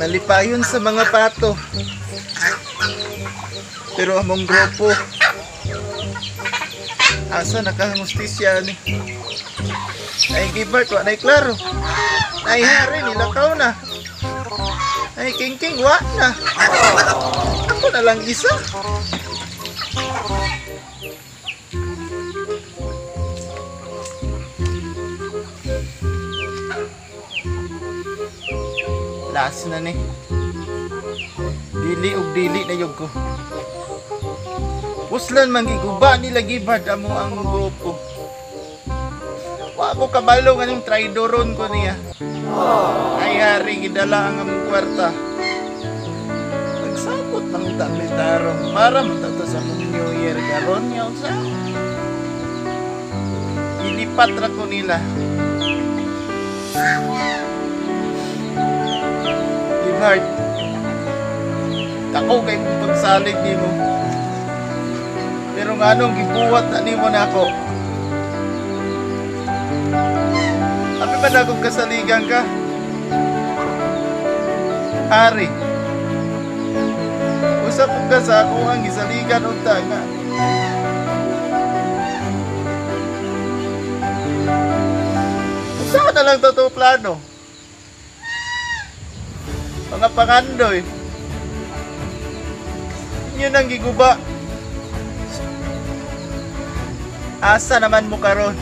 nalipayon sa mga pato. Pero among grupo, asa nakahustisya ni? Ay Gibert, wa na'y klaro. Ay Hari, nilakaw na. Ay King, wa na. Ako na lang isa. Last na ni. Dili og dili na yug ko. Puslan man giguba nila Gibert amo ang grupo. Wa ko kabalo kanang traidoron ko niya. Ay Hari, gidala ang among kwarta. Nagsabot lang ta tarong para matato sa mong New Year karon nya unsa. Ilipat ra ko nila. Gibert, ako kay pagsalig nimo. Pero nganong gibuhat na nimo nako. Abi ba nagong kasaligan ka? Hari. Usap ka sa ako ang gisaligan unta nga. Saan na lang totoo plano? Mga pangandoy. Yun ang giguba. Asa naman mo karon?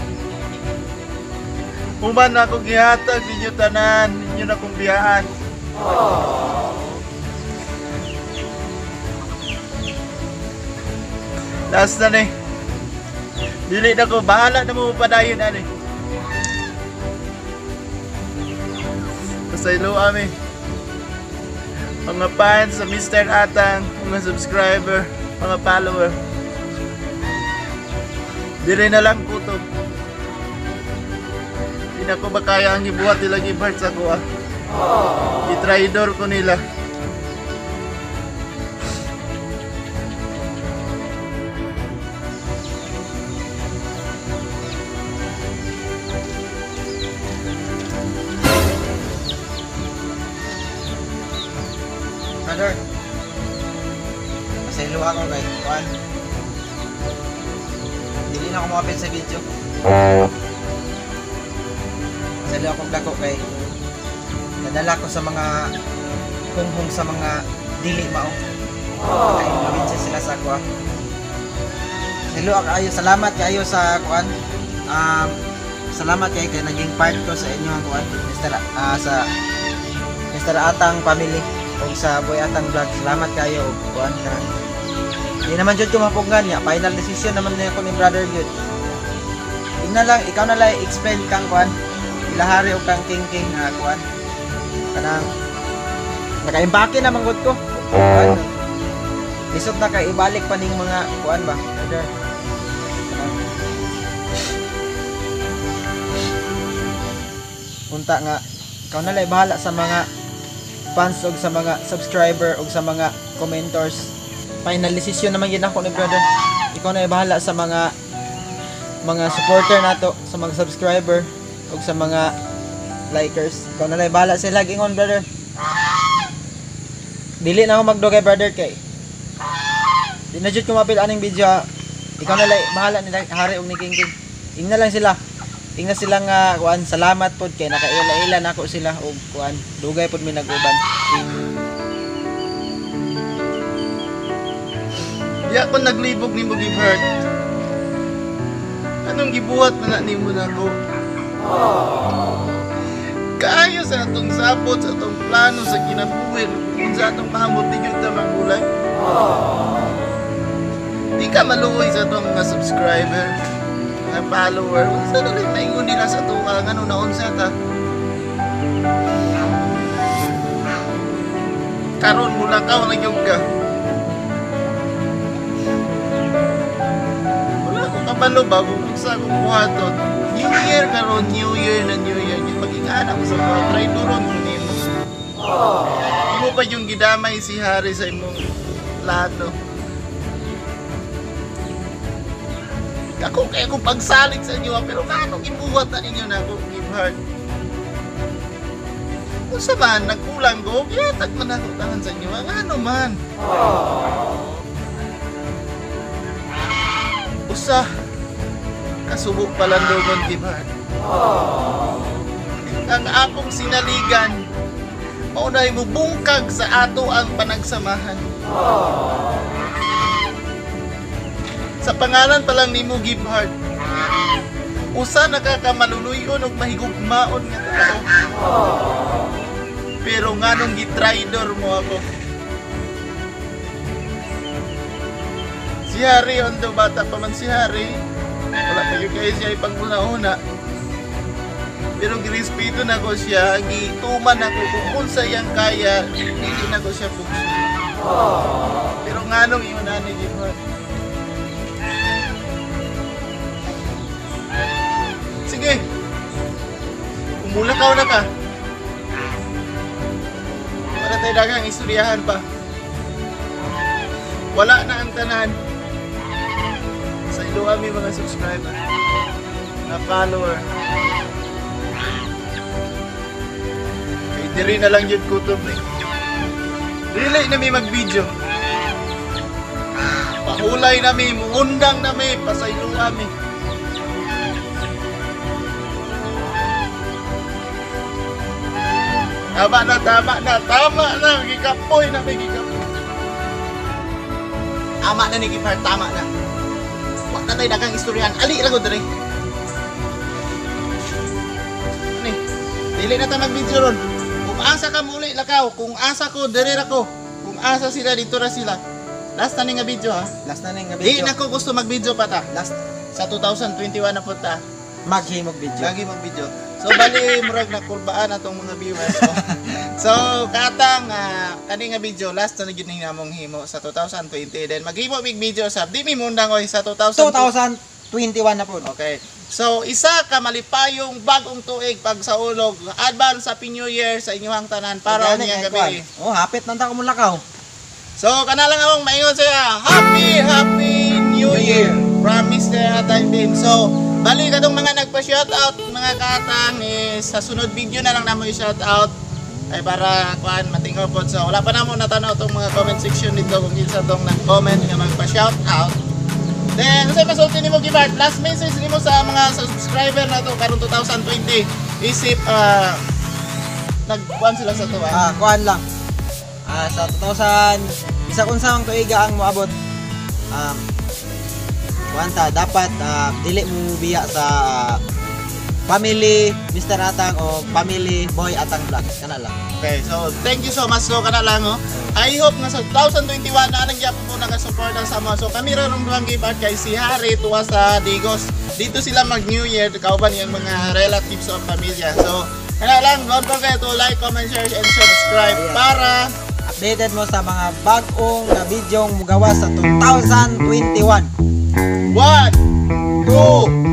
Human ako gihatag ninyo tanan, ninyo na kong biyahan. Last na ni. Dili na ko, bahala na mo padayon na ni. Pasaylo kami. Mga fans sa Mr. Atang, mga subscriber, mga follower. Dili na lang kutob. Hindi na ko ba kaya ang ibuhat nila Gibert sa ko I-traidor ko nila. Brother, pasaylo ako kay Juan. Dili na ako makapit sa video. Pasaylo ako dako kay nadala ko sa mga hunghong sa mga dili mao. Naka-influensya sila sa ako. Pasaylo ako ayo, salamat kayo sa Juan. Salamat kay naging part ko sa inyo ang Juan. Sa Mr. Atang family. O sa Boy Atang Vlog, salamat kayo kuan ka. Di naman jud ko mapugngan ya, final decision naman na ako ni brother jud. Ikaw na lang explain kang kuan. Ilahari og kang King kuan. Kanang naka-impake na manggod ko. Kuan. Lisod na kay ibalik pa ning mga kuan ba, brother. Punta nga ikaw na lang bahala sa mga fans og sa mga subscriber og sa mga commenters. Final decision naman gid ako ni brother. Ikaw na bahala sa mga supporter nato, sa mga subscriber og sa mga likers. Ikaw na lang bahala sila gingon brother. Dili na ako magdugay brother kay. Di na jud ko mapil aning video. Ikaw na lang bahala ni Hari og ni King. Ingna lang sila. Ingna sila nga kuan, salamat pod kay nakaila-ila nako sila og kuan, dugay pod mi nag-uban. Di ako naglibog ni mo Gibert. Anong gibuhat na nimo nako? Kaayo sa atong sabot, sa atong plano sa kinabuhi, kung sa atong mahamot ni Jud ta magulay. Di ka maluoy sa atong mga subscriber, mga follower. Unsa na rin maingon nila sa ito ano na unsa ta? Karon mula ka na yung ka. Wala ko kabalo bago sa akong buhaton. New Year karon, New Year na New Year. Yung mag-ingana ko sa mga traidoron ko nimo. Imo pa yung gidamay si Hari sa imong plato. Ako kaya kong pagsalig sa inyo, pero paano gibuhat na ninyo na ako, Gibert? Kung sa man, nagkulang ko, yatag man ako tahan sa inyo. Ang ano man. Usa, kasubok palandogon, Gibhard. Ang akong sinaligan, maunay mo bungkag sa ato ang panagsamahan. Sa pangalan pa lang ni mo, Gibhard, usa nakakamaluluyon og mahigugmaon nga tao. Pero nganong gitraidor mo ako. Si Harry, ondo bata pa man si Harry, wala pa yung kayo siya ipanguna-una. Pero girespeto na ko siya, gituman ako kung unsa yang kaya, hindi na ko siya pugso. Pero nganong yun na ni Gibhard. Sige, umulakaw na ka. Para tayo dagang istoryahan pa. Wala na ang tanan. Sa ilo kami mga subscriber, na follower. Kaya diri na lang yun kutob na. Dili na may mag-video. Pahulay na may, muundang na may, pasaylo kami. Tama na, gikapoy na may gikapoy. Tama na ni Gibhard, tama na. Huwag na tayo dagang istoryahan, ali lang ko dali. Ano dili na tayo mag-video ron. Kung asa ka muli lakaw, kung asa ko, diri ra ko. Kung asa sila, dito ra sila. Last na nga video ha. Last na nga Di video. na ko gusto mag-video pa ta. Last Sa 2021 na po ta. maghimog video. Lagi mag-video. So bali murag na kulbaan atong mga viewers ko. So katang kani nga video last na gyud namong himo sa 2020 then maghimo big video sa di mi mundang oy sa 2021 na po. Okay. So isa ka malipayong bagong tuig pagsaulog. Advance Happy New Year sa inyong tanan para unya gabi. Oh, hapit nang ta ko mulakaw. So kana lang akong maingon saya. Happy New Year. Promise na time din. So bali katong mga nagpa-shoutout mga katang sa sunod video na lang namo i-shoutout ay para kuan matingaw pod. So wala pa namo natanaw tong mga comment section dito kung kinsa tong nag-comment nga magpa-shoutout. Then sa pasulti nimo Gibhard, last message nimo sa mga subscriber na to karon 2020. Isip nagkuan sila sa to Kuan lang. Sa 2000 isa kun sa tuiga ang moabot. Kuanta dapat dili mo biya sa family Mr. Atang o family Boy Atang Vlog kana lang. Okay, so thank you so much so kana lang I hope na sa 2021 na nang gyapon po nagasuporta sa mo. So kami ra ron duang Gibhard kay si Harry tuwa sa Digos. Dito sila mag New Year kauban yung mga relatives o pamilya. So kana lang, don't forget to like, comment, share and subscribe para Updated mo sa mga bagong na video mugawas sa 2021. 1, 2,